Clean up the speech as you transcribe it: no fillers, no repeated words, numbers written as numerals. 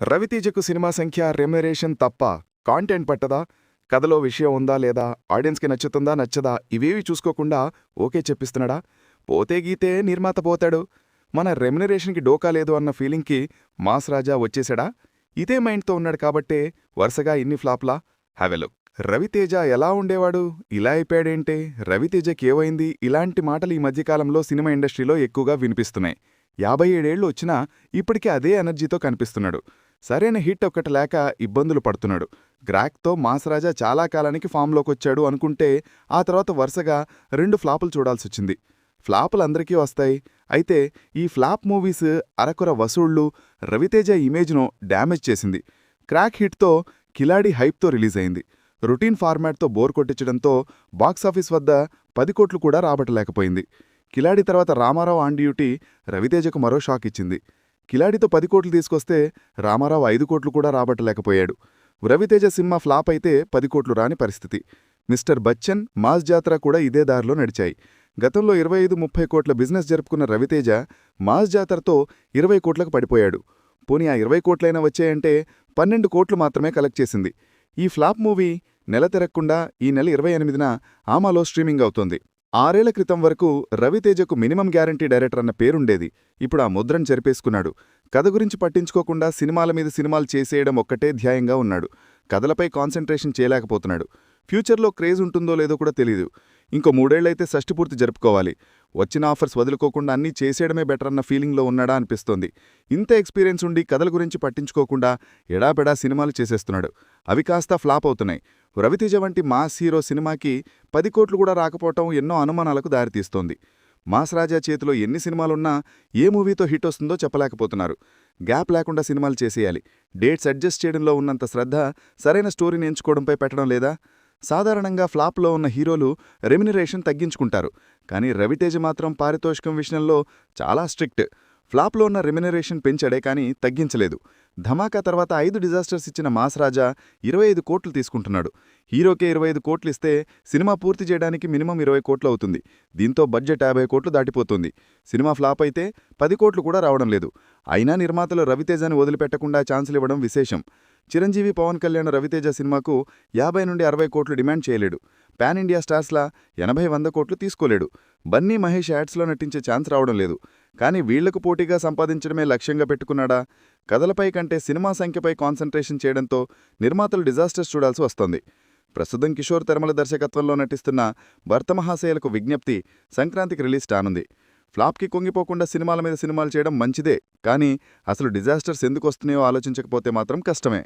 రవితేజకు cinema సంఖ్య, remuneration తప్ప content పట్టదా? కథలో విషయం ఉందా లేదా? ఆడియన్స్కి నచ్చుతుందా నచ్చదా? ఇవేవి చూసుకోకుండా ఓకే చెప్పిస్తున్నాడా? పోతే గీతే నిర్మాత పోతాడు. మన రెమ్యునరేషన్కి డోకా లేదు అన్న ఫీలింగ్కి మాస్ రాజా వచ్చేశాడా? ఇదే మైండ్తో ఉన్నాడు కాబట్టే వరుసగా ఇన్ని ఫ్లాప్లా? Have a look. రవితేజ ఎలా ఉండేవాడు? ఇలా అయిపోయాడేంటే? రవితేజకేవైంది? ఇలాంటి మాటలు ఈ మధ్యకాలంలో సినిమా ఇండస్ట్రీలో ఎక్కువగా వినిపిస్తున్నాయి. 57 ఏళ్లు వచ్చినా ఇప్పటికీ అదే ఎనర్జీతో కనిపిస్తున్నాడు. సరైన హిట్ ఒక్కటి లేక ఇబ్బందులు పడుతున్నాడు. గ్రాక్తో మాస్ రాజా చాలా కాలానికి ఫామ్లోకొచ్చాడు అనుకుంటే ఆ తర్వాత వరుసగా 2 ఫ్లాపులు చూడాల్సొచ్చింది. ఫ్లాపులందరికీ వస్తాయి. అయితే ఈ ఫ్లాప్ మూవీస్ అరకొర వసూళ్లు, రవితేజ ఇమేజ్ను డ్యామేజ్ చేసింది. క్రాక్ హిట్తో కిలాడి హైప్తో రిలీజ్ అయింది. రొటీన్ ఫార్మాట్తో బోర్ కొట్టించడంతో బాక్సాఫీస్ వద్ద 10 కోట్లు కూడా రాబట్టలేకపోయింది. కిలాడి తర్వాత రామారావు ఆన్ డ్యూటీ రవితేజకు మరో షాక్ ఇచ్చింది. కిలాడితో 10 కోట్లు తీసుకొస్తే రామారావు 5 కోట్లు కూడా రాబట్టలేకపోయాడు. రవితేజ సినిమా ఫ్లాప్ అయితే 10 కోట్లు రాని పరిస్థితి. మిస్టర్ బచ్చన్, మాస్ జాతర కూడా ఇదే దారిలో నడిచాయి. గతంలో 25-30 కోట్ల బిజినెస్ జరుపుకున్న రవితేజ మాస్ జాతరతో 20 కోట్లకు పడిపోయాడు. పోనీ ఆ 20 కోట్లైనా వచ్చాయంటే 12 కోట్లు మాత్రమే కలెక్ట్ చేసింది. ఈ ఫ్లాప్ మూవీ నెల తిరగకుండా ఈ నెల 28న ఆమాలో స్ట్రీమింగ్ అవుతోంది. 6 ఏళ్ల క్రితం వరకు రవితేజకు మినిమం గ్యారంటీ డైరెక్టర్ అన్న పేరుండేది. ఇప్పుడు ఆ ముద్రను చెరిపేసుకున్నాడు. కథ గురించి పట్టించుకోకుండా సినిమాల మీద సినిమాలు చేసేయడం ఒక్కటే ధ్యేయంగా ఉన్నాడు. కథలపై కాన్సంట్రేషన్ చేయలేకపోతున్నాడు. ఫ్యూచర్లో క్రేజ్ ఉంటుందో లేదో కూడా తెలీదు. ఇంకో 3 ఏళ్లైతే షష్టిపూర్తి జరుపుకోవాలి. వచ్చిన ఆఫర్స్ వదులుకోకుండా అన్నీ చేసేయడమే బెటర్ అన్న ఫీలింగ్లో ఉన్నాడా అనిపిస్తోంది. ఇంత ఎక్స్పీరియన్స్ ఉండి కథల గురించి పట్టించుకోకుండా ఎడాపెడా సినిమాలు చేసేస్తున్నాడు. అవి కాస్త ఫ్లాప్ అవుతున్నాయి. రవితేజ వంటి మాస్ హీరో సినిమాకి 10 కోట్లు కూడా రాకపోవటం ఎన్నో అనుమానాలకు దారితీస్తోంది. మాస్ రాజా చేతిలో ఎన్ని సినిమాలున్నా ఏ మూవీతో హిట్ వస్తుందో చెప్పలేకపోతున్నారు. గ్యాప్ లేకుండా సినిమాలు చేసేయాలి. డేట్స్ అడ్జస్ట్ చేయడంలో ఉన్నంత శ్రద్ధ సరైన స్టోరీని ఎంచుకోవడంపై పెట్టడం లేదా? సాధారణంగా ఫ్లాప్లో ఉన్న హీరోలు రెమ్యునరేషన్ తగ్గించుకుంటారు. కానీ రవితేజ మాత్రం పారితోషికం విషయంలో చాలా స్ట్రిక్ట్. ఫ్లాప్లో ఉన్న రెమ్యునరేషన్ పెంచాడే కానీ తగ్గించలేదు. ధమాకా తర్వాత 5 డిజాస్టర్స్ ఇచ్చిన మాస్ రాజా 25 కోట్లు తీసుకుంటున్నాడు. హీరోకే 25 కోట్లు ఇస్తే సినిమా పూర్తి చేయడానికి మినిమం 20 కోట్లు అవుతుంది. దీంతో బడ్జెట్ 50 కోట్లు దాటిపోతుంది. సినిమా ఫ్లాప్ అయితే 10 కోట్లు కూడా రావడం లేదు. అయినా నిర్మాతలు రవితేజని వదిలిపెట్టకుండా ఛాన్సులు ఇవ్వడం విశేషం. చిరంజీవి, పవన్ కళ్యాణ్ రవితేజ సినిమాకు 50 నుండి 60 కోట్లు డిమాండ్ చేయలేడు. పాన్ ఇండియా స్టార్స్లా 80-100 కోట్లు తీసుకోలేడు. బన్నీ, మహేష్ యాడ్స్లో నటించే ఛాన్స్ రావడం లేదు. కానీ వీళ్లకు పోటీగా సంపాదించడమే లక్ష్యంగా పెట్టుకున్నాడా? కథలపై కంటే సినిమా సంఖ్యపై కాన్సంట్రేషన్ చేయడంతో నిర్మాతలు డిజాస్టర్స్ చూడాల్సి వస్తోంది. ప్రస్తుతం కిషోర్ తిరుమల దర్శకత్వంలో నటిస్తున్న భర్త మహాశయలకు విజ్ఞప్తి సంక్రాంతికి రిలీజ్ కానుంది. ఫ్లాప్కి కుంగిపోకుండా సినిమాల మీద సినిమాలు చేయడం మంచిదే, కానీ అసలు డిజాస్టర్స్ ఎందుకు వస్తున్నాయో ఆలోచించకపోతే మాత్రం కష్టమే.